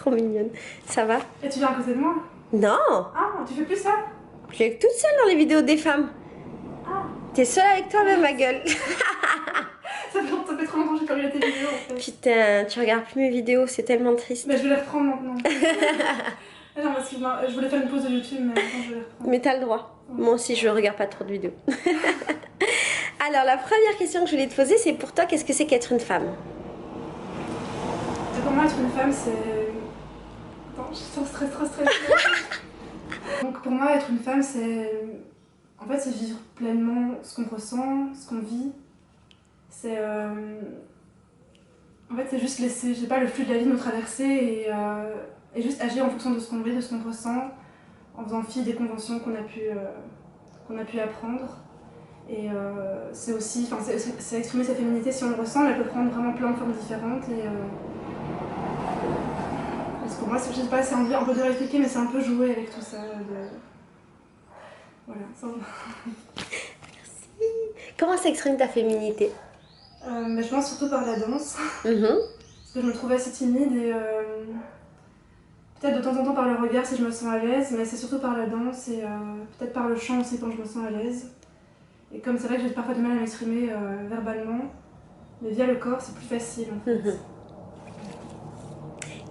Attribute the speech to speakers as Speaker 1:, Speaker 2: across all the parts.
Speaker 1: trop mignonne. Ça va?
Speaker 2: Et tu viens à côté de moi?
Speaker 1: Non!
Speaker 2: Ah, tu fais plus ça?
Speaker 1: Je suis toute seule dans les vidéos des femmes.
Speaker 2: Ah,
Speaker 1: T'es seule avec toi-même, ma gueule.
Speaker 2: ça fait trop longtemps que j'ai pas regardé tes vidéos en fait.
Speaker 1: Putain, tu regardes plus mes vidéos, c'est tellement triste.
Speaker 2: Mais je vais les reprendre maintenant. Ah non, parce que je voulais faire une pause de YouTube, mais maintenant je vais les reprendre.
Speaker 1: Mais t'as le droit. Moi aussi, je regarde pas trop de vidéos. Alors, la première question que je voulais te poser, c'est pour toi, qu'est-ce que c'est qu'être une femme?
Speaker 2: Pour moi, être une femme, c'est... Attends, je suis trop stressée. Donc pour moi, être une femme, c'est... En fait, c'est vivre pleinement ce qu'on ressent, ce qu'on vit. C'est... En fait, c'est juste laisser, je sais pas, le flux de la vie nous traverser et juste agir en fonction de ce qu'on vit, de ce qu'on ressent, en faisant fi des conventions qu'on a pu apprendre. Et c'est aussi, enfin, c'est exprimer sa féminité si on le ressent, mais elle peut prendre vraiment plein de formes différentes. Parce que pour moi, je sais pas, c'est un peu dur à expliquer, mais c'est un peu jouer avec tout ça. Voilà. Ça...
Speaker 1: Merci. Comment s'exprime ta féminité?
Speaker 2: Mais je pense surtout par la danse. Parce que je me trouve assez timide et peut-être de temps en temps par le regard si je me sens à l'aise, mais c'est surtout par la danse et peut-être par le chant aussi quand je me sens à l'aise. Et comme c'est vrai que j'ai parfois du mal à m'exprimer verbalement, mais via le corps c'est plus facile en fait.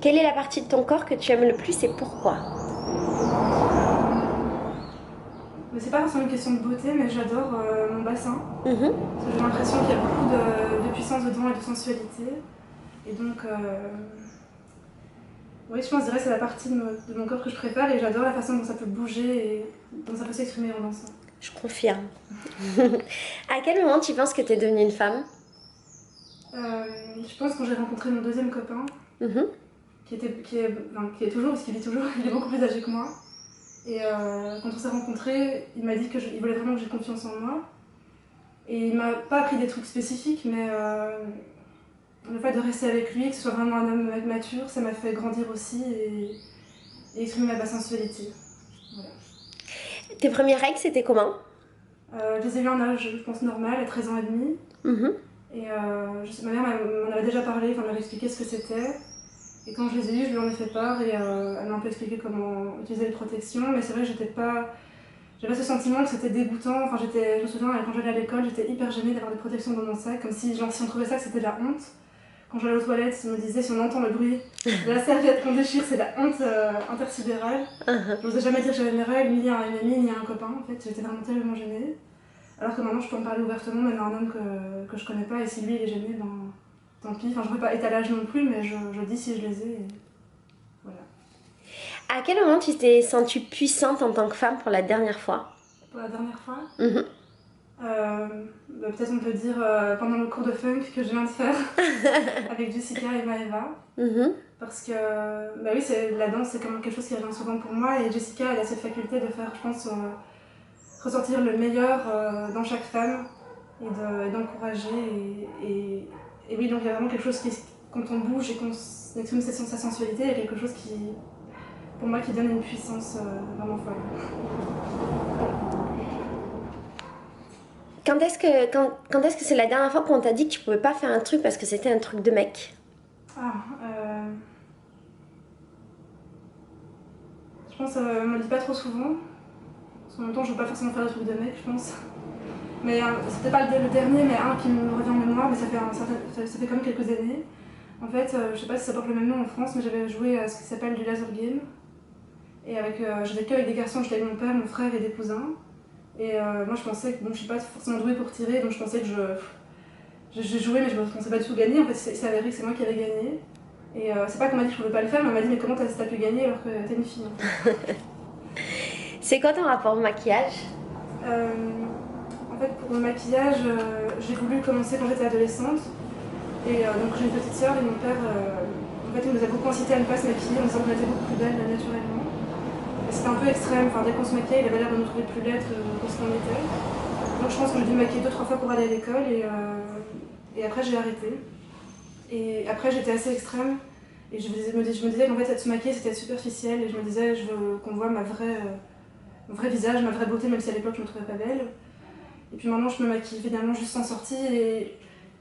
Speaker 1: Quelle est la partie de ton corps que tu aimes le plus et pourquoi?
Speaker 2: Mais c'est pas forcément une question de beauté, mais j'adore mon bassin. Parce que j'ai l'impression qu'il y a beaucoup de puissance dedans et de sensualité. Et donc, oui, je dirais que c'est la partie de mon corps que je préfère et j'adore la façon dont ça peut bouger et dont ça peut s'exprimer en dansant.
Speaker 1: Je confirme. À quel moment tu penses que tu es devenue une femme?
Speaker 2: Je pense quand j'ai rencontré mon deuxième copain, qui est toujours, parce qu'il vit toujours, il est beaucoup plus âgé que moi. Et quand on s'est rencontrés, il m'a dit qu'il voulait vraiment que j'ai confiance en moi. Et il m'a pas appris des trucs spécifiques, mais le fait de rester avec lui, que ce soit vraiment un homme mature, ça m'a fait grandir aussi et exprimer ma sensualité. Voilà.
Speaker 1: Tes premières règles, c'était comment?
Speaker 2: Je les ai eues à un âge, je pense, normal, à 13 ans et demi. Et ma mère m'en avait déjà parlé, enfin, elle m'avait expliqué ce que c'était. Et quand je les ai eues, je lui en ai fait part et elle m'a un peu expliqué comment utiliser les protections. Mais c'est vrai que j'avais ce sentiment que c'était dégoûtant. Enfin, je me souviens, quand j'allais à l'école, j'étais hyper gênée d'avoir des protections dans mon sac, comme si, genre, si on trouvait ça, que c'était de la honte. Quand j'allais aux toilettes, je me disais, si on entend le bruit de la serviette qu'on déchire, c'est la honte intersidérale. Je n'osais jamais dire que j'avais mes règles, ni à une amie, ni à un copain. En fait, j'étais vraiment tellement gênée. Alors que maintenant, je peux en parler ouvertement, même à un homme que je connais pas. Et si lui, il est gêné, ben, tant pis. Enfin, je ne veux pas étalage non plus, mais je dis si je les ai. Et... Voilà.
Speaker 1: À quel moment tu t'es sentie puissante en tant que femme pour la dernière fois?
Speaker 2: Pour la dernière fois peut-être on peut dire pendant le cours de funk que je viens de faire avec Jessica et Maëva. Parce que bah oui, la danse c'est comme quelque chose qui revient souvent pour moi et Jessica elle a cette faculté de faire, je pense, ressortir le meilleur dans chaque femme et d'encourager et oui, donc il y a vraiment quelque chose qui, quand on bouge et qu'on exprime sa sensualité, il y a quelque chose qui, pour moi, qui donne une puissance vraiment folle.
Speaker 1: Quand est-ce que c'est la dernière fois qu'on t'a dit que tu pouvais pas faire un truc parce que c'était un truc de mec?
Speaker 2: Je pense qu'on me le dit pas trop souvent. Parce qu'en même temps, je veux pas forcément faire des trucs de mec, je pense. Mais c'était pas le dernier, mais un qui me revient en mémoire, mais ça fait quand même quelques années. En fait, je sais pas si ça porte le même nom en France, mais j'avais joué à ce qui s'appelle du laser game. Et j'étais qu'avec des garçons, j'étais avec mon père, mon frère et des cousins. Et moi je pensais que, bon, je suis pas forcément douée pour tirer, donc je pensais que je jouais, mais je ne pensais pas du tout gagner. En fait, c'est avéré que c'est moi qui avais gagné. Et c'est pas qu'on m'a dit que je pouvais pas le faire, mais on m'a dit mais comment t'as pu gagner alors que t'es une fille en fait.
Speaker 1: C'est quoi ton rapport au maquillage?
Speaker 2: En fait, pour le maquillage, j'ai voulu commencer quand j'étais adolescente. Et donc j'ai une petite sœur et mon père, en fait, il nous a beaucoup incité à ne pas se maquiller, en disant qu'on était beaucoup plus belle naturellement. C'était un peu extrême, enfin, dès qu'on se maquillait, il avait l'air de nous trouver plus laides que ce qu'on était. Donc je pense que j'ai dû me maquiller 2-3 fois pour aller à l'école et après j'ai arrêté. Et après j'étais assez extrême et je me disais qu'en fait se maquiller c'était superficiel et je me disais je veux qu'on voit mon vrai visage, ma vraie beauté, même si à l'époque je me trouvais pas belle. Et puis maintenant je me maquille finalement juste en sortie et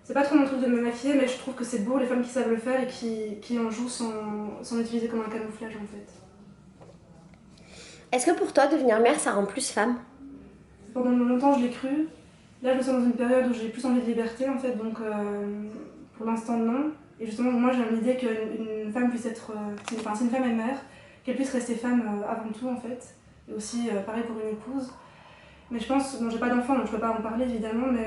Speaker 2: C'est pas trop mon truc de me maquiller, mais je trouve que c'est beau les femmes qui savent le faire et qui en jouent sans l'utiliser comme un camouflage en fait.
Speaker 1: Est-ce que pour toi, devenir mère, ça rend plus femme?
Speaker 2: Pendant longtemps, je l'ai cru. Là, je me sens dans une période où j'ai plus envie de liberté en fait, donc pour l'instant, non. Et justement, moi, j'ai l'idée qu'une femme puisse être. Si une femme est mère, qu'elle puisse rester femme avant tout en fait. Et aussi, pareil pour une épouse. Mais je pense, bon j'ai pas d'enfant donc je peux pas en parler évidemment, mais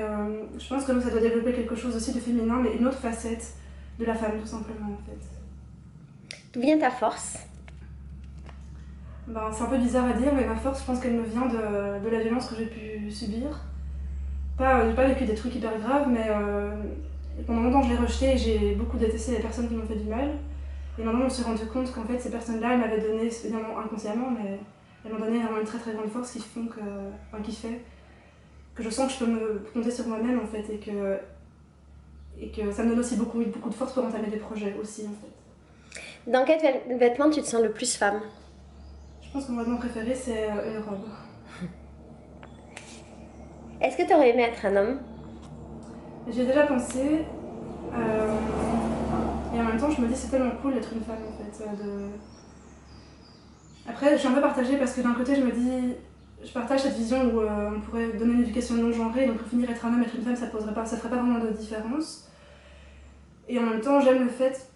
Speaker 2: je pense que ça doit développer quelque chose aussi de féminin, mais une autre facette de la femme tout simplement en fait.
Speaker 1: D'où vient ta force?
Speaker 2: Ben, c'est un peu bizarre à dire, mais ma force je pense qu'elle me vient de la violence que j'ai pu subir. J'ai pas vécu des trucs hyper graves, mais pendant longtemps je l'ai rejeté et j'ai beaucoup détesté les personnes qui m'ont fait du mal. Et maintenant je me suis rendu compte qu'en fait ces personnes-là elles m'avaient donné, évidemment inconsciemment, mais elles m'ont donné vraiment une très très grande force qui fait que je sens que je peux me compter sur moi-même en fait et que ça me donne aussi beaucoup de force pour entamer des projets aussi en fait.
Speaker 1: Dans quel vêtement tu te sens le plus femme?
Speaker 2: Je pense que mon vêtement préféré c'est une robe.
Speaker 1: Est-ce que tu aurais aimé être un homme?
Speaker 2: J'y ai déjà pensé et en même temps je me dis c'est tellement cool d'être une femme en fait. Après je suis un peu partagée parce que d'un côté je me dis je partage cette vision où on pourrait donner une éducation non genrée, donc pour finir être un homme, être une femme, ça ferait pas vraiment de différence. Et en même temps, j'aime le fait.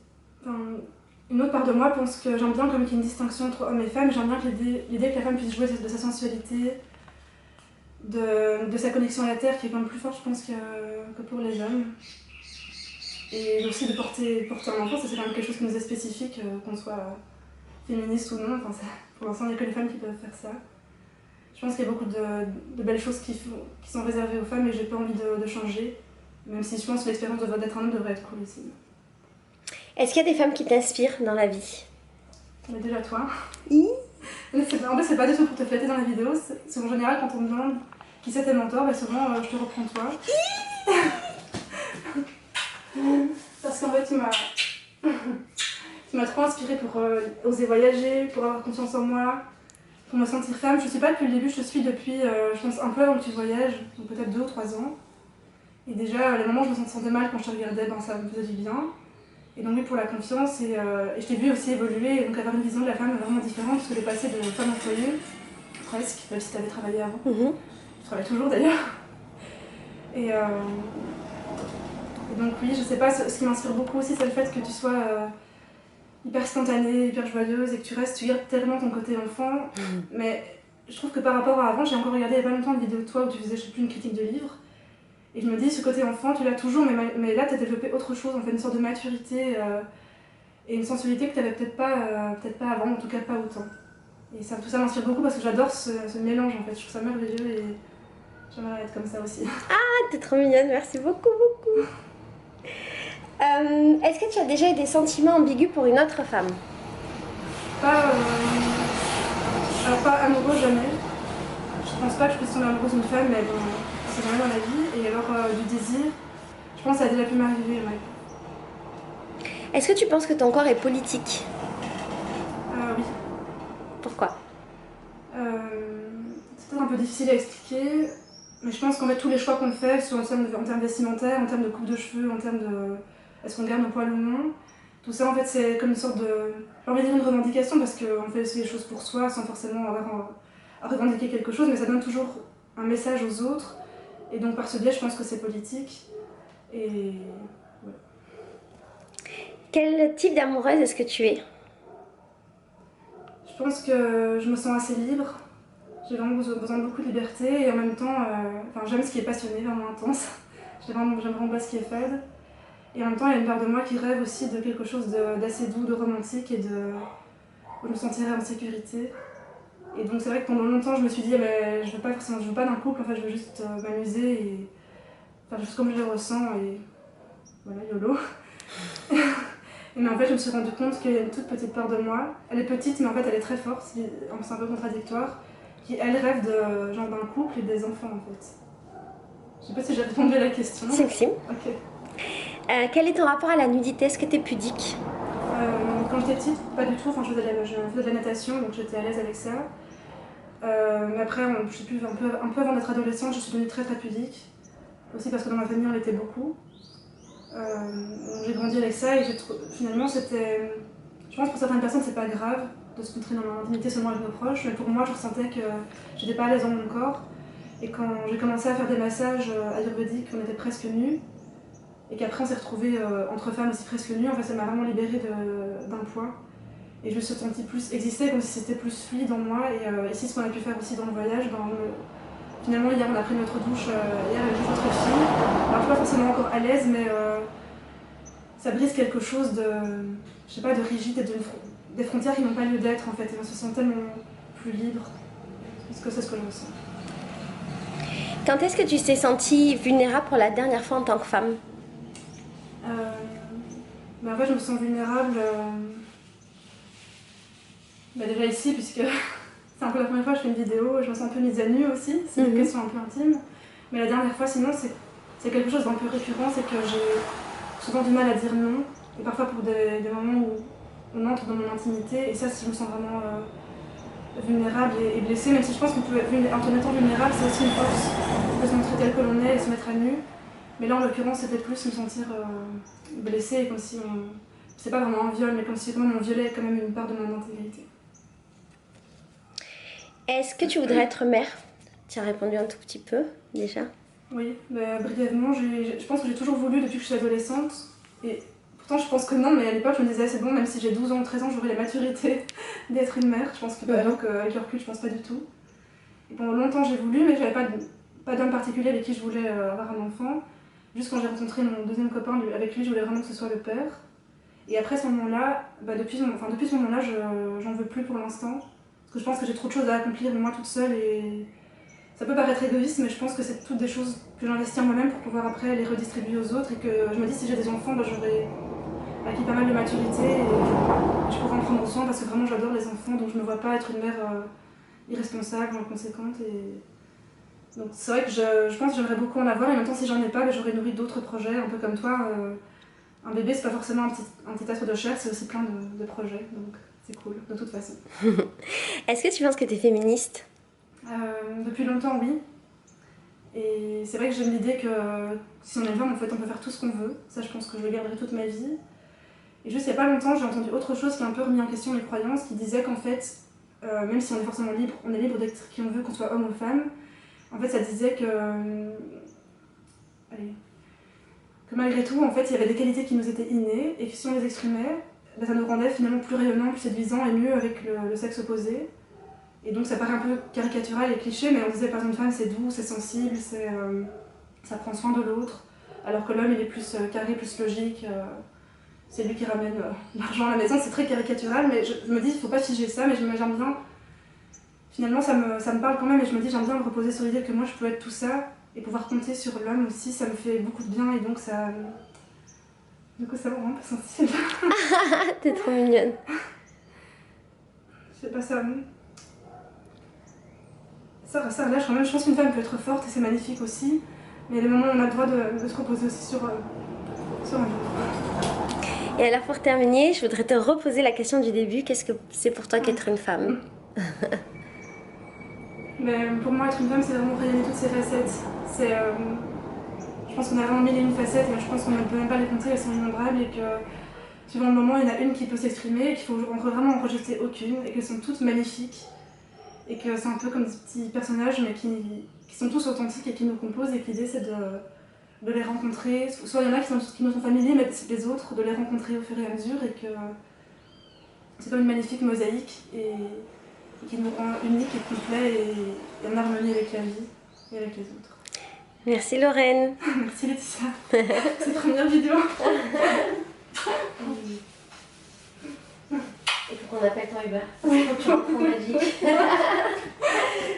Speaker 2: Une autre part de moi pense que j'aime bien comme qu'il y ait une distinction entre hommes et femmes. J'aime bien que l'idée que la femme puisse jouer de sa sensualité, de sa connexion à la terre, qui est quand même plus forte, je pense, que pour les hommes. Et aussi de porter un enfant, ça c'est quand même quelque chose qui nous est spécifique, qu'on soit féministe ou non. Enfin, pour l'instant, il n'y a que les femmes qui peuvent faire ça. Je pense qu'il y a beaucoup de belles choses qui sont réservées aux femmes et j'ai pas envie de changer, même si je pense que l'expérience d'être un homme devrait être cool aussi.
Speaker 1: Est-ce qu'il y a des femmes qui t'inspirent dans la vie?
Speaker 2: Mais déjà toi. En fait, c'est pas du tout pour te flatter dans les vidéos, c'est en général quand on me demande qui c'est tes mentors, bah souvent je te reprends toi. Parce qu'en fait tu m'as trop inspirée pour oser voyager, pour avoir confiance en moi. Pour me sentir femme, je ne suis pas depuis le début, je te suis depuis, je pense, un peu avant que tu voyages, donc peut-être 2 ou 3 ans. Et déjà, les moments où je me sentais mal quand je te regardais, ben, ça me faisait du bien. Et donc oui, pour la confiance, et je t'ai vu aussi évoluer, et donc avoir une vision de la femme vraiment différente, parce que j'ai passé de femme au foyer, presque, même si tu avais travaillé avant. Je travaille toujours d'ailleurs. Et donc oui, je sais pas, ce qui m'inspire beaucoup aussi, c'est le fait que tu sois hyper spontanée, hyper joyeuse et que tu gardes tellement ton côté enfant. Mais je trouve que par rapport à avant, j'ai encore regardé il y a pas longtemps une vidéo de toi où tu faisais, je sais plus, une critique de livre. Et je me dis, ce côté enfant, tu l'as toujours, mais là, tu as développé autre chose, en fait, une sorte de maturité et une sensualité que tu n'avais peut-être pas avant, en tout cas pas autant. Et tout ça m'inspire beaucoup parce que j'adore ce mélange, en fait. Je trouve ça merveilleux et j'aimerais être comme ça aussi.
Speaker 1: Ah, t'es trop mignonne, merci beaucoup, beaucoup. Est-ce que tu as déjà eu des sentiments ambigus pour une autre femme?
Speaker 2: Alors pas amoureux, jamais. Je pense pas que je puisse tomber amoureuse d'une femme, mais bon, c'est jamais dans la vie. Et alors du désir, je pense que ça a déjà pu m'arriver, ouais.
Speaker 1: Est-ce que tu penses que ton corps est politique?
Speaker 2: Oui.
Speaker 1: Pourquoi?
Speaker 2: C'est peut-être un peu difficile à expliquer, mais je pense qu'en fait tous les choix qu'on fait, soit en termes vestimentaires, en termes de coupe de cheveux, en termes de est-ce qu'on garde nos poils ou non, tout ça en fait c'est comme une sorte de, j'ai envie de dire une revendication parce qu'on fait aussi les choses pour soi sans forcément avoir à revendiquer quelque chose, mais ça donne toujours un message aux autres, et donc par ce biais je pense que c'est politique. Et ouais.
Speaker 1: Quel type d'amoureuse est-ce que tu es?
Speaker 2: Je pense que je me sens assez libre. J'ai vraiment besoin de beaucoup de liberté et en même temps, j'aime ce qui est passionné, vraiment intense. J'aime vraiment pas ce qui est fade. Et en même temps, il y a une part de moi qui rêve aussi de quelque chose d'assez doux, de romantique et où je me sentirais en sécurité. Et donc c'est vrai que pendant longtemps, je me suis dit, mais je veux pas d'un couple, en fait, je veux juste m'amuser et faire juste comme je le ressens et voilà, YOLO. Mais en fait, je me suis rendu compte qu'il y a une toute petite part de moi. Elle est petite, mais en fait, elle est très forte, c'est un peu contradictoire. Qui elle rêve d'un couple et des enfants en fait. Je sais pas si j'ai répondu à la question.
Speaker 1: Si.
Speaker 2: Ok.
Speaker 1: Quel est ton rapport à la nudité? Est-ce que tu es pudique?
Speaker 2: Quand j'étais petite, pas du tout. Enfin, je faisais de la natation, donc j'étais à l'aise avec ça. Mais après, je sais plus, un peu avant d'être adolescente, je suis devenue très très pudique. Aussi parce que dans ma famille, on l'était beaucoup. J'ai grandi avec ça et finalement c'était... Je pense que pour certaines personnes c'est pas grave de se montrer dans l'intimité seulement avec nos proches, mais pour moi je ressentais que j'étais pas à l'aise dans mon corps. Et quand j'ai commencé à faire des massages ayurvédiques, on était presque nus, et qu'après on s'est retrouvés entre femmes aussi presque nus, en fait ça m'a vraiment libérée d'un poids. Et je me suis sentie plus exister, comme si c'était plus fluide en moi. Et ici, ce qu'on a pu faire aussi dans le voyage, finalement hier on a pris notre douche hier avec notre fille. Alors je suis pas forcément encore à l'aise, mais ça brise quelque chose de, je sais pas, de rigide et des frontières qui n'ont pas lieu d'être en fait. Et on se sent tellement plus libre. Parce que c'est ce que je ressens.
Speaker 1: Quand est-ce que tu t'es sentie vulnérable pour la dernière fois en tant que femme?
Speaker 2: En fait, je me sens vulnérable déjà ici, puisque c'est un peu la première fois que je fais une vidéo et je me sens un peu mise à nu aussi. C'est une question un peu intime. Mais la dernière fois, sinon, c'est quelque chose d'un peu récurrent, c'est que j'ai souvent du mal à dire non. Et parfois pour des moments où on entre dans mon intimité, et ça, je me sens vraiment vulnérable et blessée, même si je pense qu'en étant vulnérable, c'est aussi une force de se montrer tel que l'on est et se mettre à nu. Mais là, en l'occurrence, c'était plus me sentir blessée, comme si c'est pas vraiment un viol, mais comme si on violait quand même une part de mon intégrité.
Speaker 1: Est-ce que tu voudrais être mère? Tu as répondu un tout petit peu, déjà.
Speaker 2: Oui, brièvement, je pense que j'ai toujours voulu depuis que je suis adolescente. Et pourtant, je pense que non, mais à l'époque, je me disais, c'est bon, même si j'ai 12 ans ou 13 ans, j'aurai la maturité d'être une mère. Je pense que, alors qu'avec le recul, je pense pas du tout. Et pendant longtemps, j'ai voulu, mais j'avais pas d'homme particulier avec qui je voulais avoir un enfant. Juste quand j'ai rencontré mon deuxième copain, avec lui, je voulais vraiment que ce soit le père. Et après ce moment-là, depuis ce moment-là, j'en veux plus pour l'instant. Parce que je pense que j'ai trop de choses à accomplir moi toute seule et ça peut paraître égoïste, mais je pense que c'est toutes des choses que j'investis en moi-même pour pouvoir après les redistribuer aux autres et que je me dis si j'ai des enfants, j'aurai acquis pas mal de maturité et je pourrai en prendre soin parce que vraiment j'adore les enfants, donc je me vois pas être une mère irresponsable, inconséquente. Donc c'est vrai que je pense que j'aimerais beaucoup en avoir et en même temps si j'en ai pas, j'aurais nourri d'autres projets, un peu comme toi. Un bébé c'est pas forcément un petit être de chair, c'est aussi plein de projets, donc c'est cool de toute façon.
Speaker 1: Est-ce que tu penses que tu es féministe?
Speaker 2: Depuis longtemps oui. Et c'est vrai que j'aime l'idée que si on est une femme en fait on peut faire tout ce qu'on veut, ça je pense que je le garderai toute ma vie. Et juste il y a pas longtemps j'ai entendu autre chose qui a un peu remis en question mes croyances, qui disait qu'en fait, même si on est forcément libre, on est libre d'être qui on veut, qu'on soit homme ou femme. En fait, ça disait que malgré tout, en fait, il y avait des qualités qui nous étaient innées et que si on les exprimait, ça nous rendait finalement plus rayonnants, plus séduisants et mieux avec le sexe opposé. Et donc ça paraît un peu caricatural et cliché, mais on disait par exemple une femme c'est doux, c'est sensible, ça prend soin de l'autre, alors que l'homme il est plus carré, plus logique, c'est lui qui ramène l'argent à la maison, c'est très caricatural, mais je me dis il faut pas figer ça, mais j'aime bien. Finalement, ça me parle quand même et je me dis j'aime bien me reposer sur l'idée que moi je peux être tout ça et pouvoir compter sur l'homme aussi, ça me fait beaucoup de bien et donc ça... Du coup, ça me rend un peu sensible.
Speaker 1: T'es trop mignonne.
Speaker 2: Je sais pas, ça relâche quand même. Je pense qu'une femme peut être forte et c'est magnifique aussi, mais il y a des moments où on a le droit de se reposer aussi sur un autre.
Speaker 1: Et alors pour terminer, je voudrais te reposer la question du début, qu'est-ce que c'est pour toi qu'être une femme?
Speaker 2: Mais pour moi, être une femme, c'est vraiment rayonner toutes ses facettes. Je pense qu'on a vraiment mille et une facettes, mais je pense qu'on ne peut même pas les compter, elles sont innombrables et que suivant le moment, il y en a une qui peut s'exprimer et qu'il faut vraiment en rejeter aucune et qu'elles sont toutes magnifiques. Et que c'est un peu comme des petits personnages, mais qui sont tous authentiques et qui nous composent et que l'idée c'est de les rencontrer. Soit il y en a qui nous sont familiers, mais les autres, de les rencontrer au fur et à mesure et que c'est comme une magnifique mosaïque et qui nous rend unique et complet et en harmonie avec la vie et avec les autres.
Speaker 1: Merci Lorraine.
Speaker 2: Merci Laetitia. C'est la première vidéo.
Speaker 1: Il faut qu'on appelle ton Uber. C'est trop magique.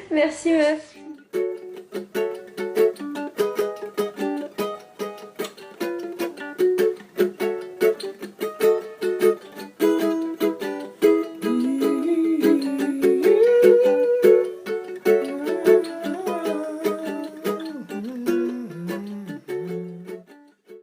Speaker 1: Merci meuf.